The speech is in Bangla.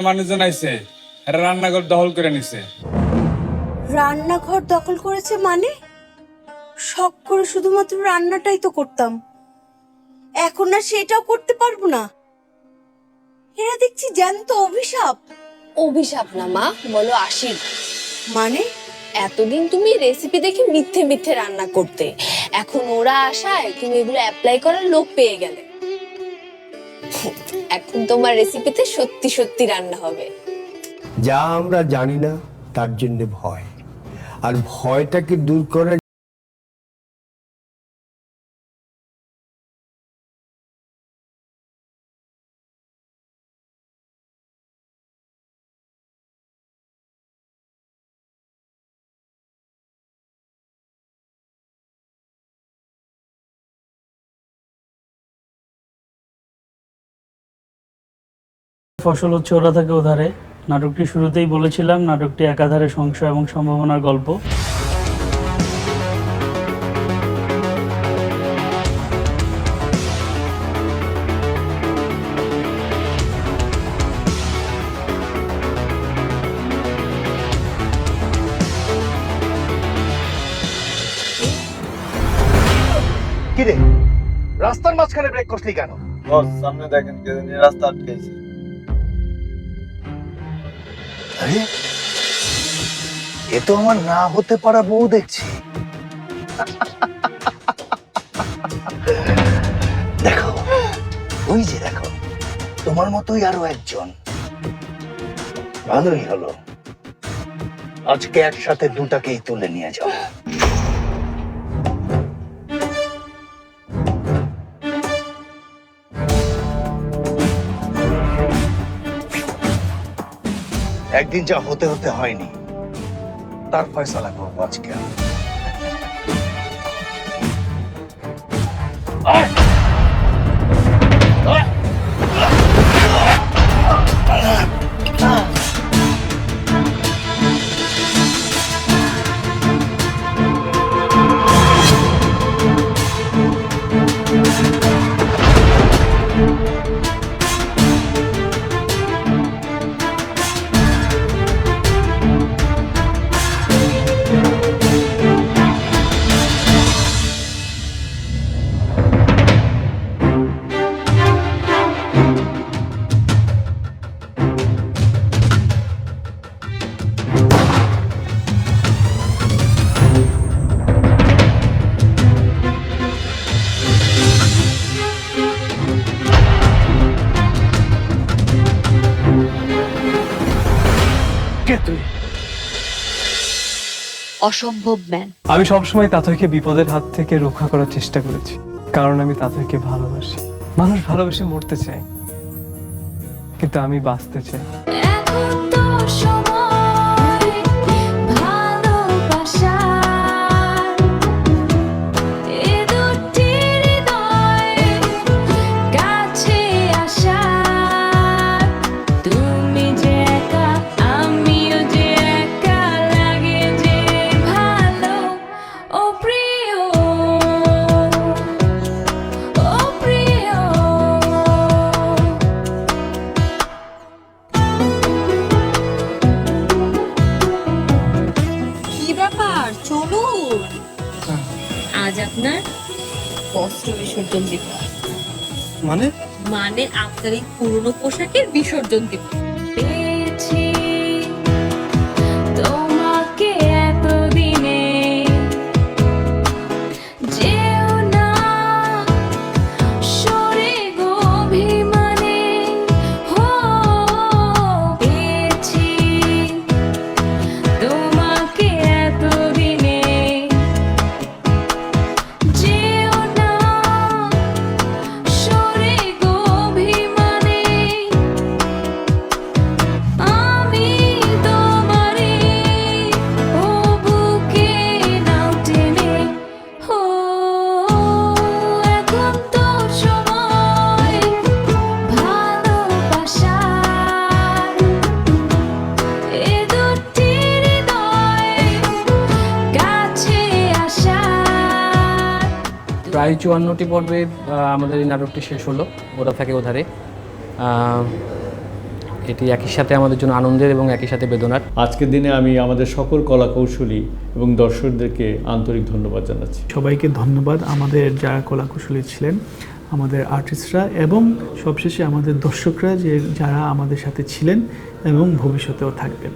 মানুষজন আইছে, এরা রান্নাঘর দখল করে নিছে। রান্নাঘর দখল করেছে মানে? শখ করে শুধুমাত্র রান্নাটাই তো করতাম, এখন আর সেটাও করতে পারবো না। এরা দেখছি জ্যান্ত অভিশাপ। অভিশাপ না মা, বলো আশীর্বাদ। মানে? এতদিন তুমি রেসিপি দেখে মিথ্যে মিথ্যে রান্না করতে, এখন ওরা আসায় তুমি এগুলো অ্যাপ্লাই করার লোক পেয়ে গেলে। এখন তোমার রেসিপিতে সত্যি সত্যি রান্না হবে। যা আমরা জানি না তার জন্য ভয়, আর ভয়টাকে দূর করার ফসল হচ্ছে ওরা থাকে ওধারে। নাটকটি শুরুতেই বলেছিলাম, নাটকটি একাধারে সংশয় এবং সম্ভাবনার গল্প। কিরে, রাস্তার মাঝখানে ব্রেক করছিলি কেন? বস সামনে দেখেন কে জানি রাস্তা আটকাইছে। আরে, এ তো আমার না হতে পারা বউ দেখছি। দেখো, ওই যে দেখো, তোমার মতোই আরো একজন। ভালোই হলো, আজকে একসাথে দুটাকেই তুলে নিয়ে যাও। একদিন যা হতে হতে হয়নি, তার ফয়সালা করবো আজকে আমি। কে তুই? অসম্ভব ম্যান। আমি সবসময় তাতইকে বিপদের হাত থেকে রক্ষা করার চেষ্টা করেছি, কারণ আমি তাতইকে ভালোবাসি। মানুষ ভালোবেসে মরতে চায়, কিন্তু আমি বাঁচতে চাই। চলুন, আজ আপনার বস্ত্র বিসর্জন দিব। মানে মানে আপনার এই পুরনো পোশাকের বিসর্জন দিব। তোমাকে এতদিনে যেও না সরে গভিমানে হো পেয়েছি তোমাকে এতদিনে যেও না সরে গভিমানে আমি তোমারে ও বুকে নাও টেনে হো এখন তো সময় ভালোবাসার এ দুটি হৃদয় কাছে আসার। প্রায় 54টি পর্বে আমাদের এই নাটকটি শেষ হলো, ওরা থাকে ওধারে। এটি একই সাথে আমাদের জন্য আনন্দের এবং একই সাথে বেদনার। আজকের দিনে আমি আমাদের সকল কলা কৌশলী এবং দর্শকদেরকে আন্তরিক ধন্যবাদ জানাচ্ছি। সবাইকে ধন্যবাদ, আমাদের যারা কলাকুশলী ছিলেন, আমাদের আর্টিস্টরা এবং সবশেষে আমাদের দর্শকরা যারা আমাদের সাথে ছিলেন এবং ভবিষ্যতেও থাকবেন।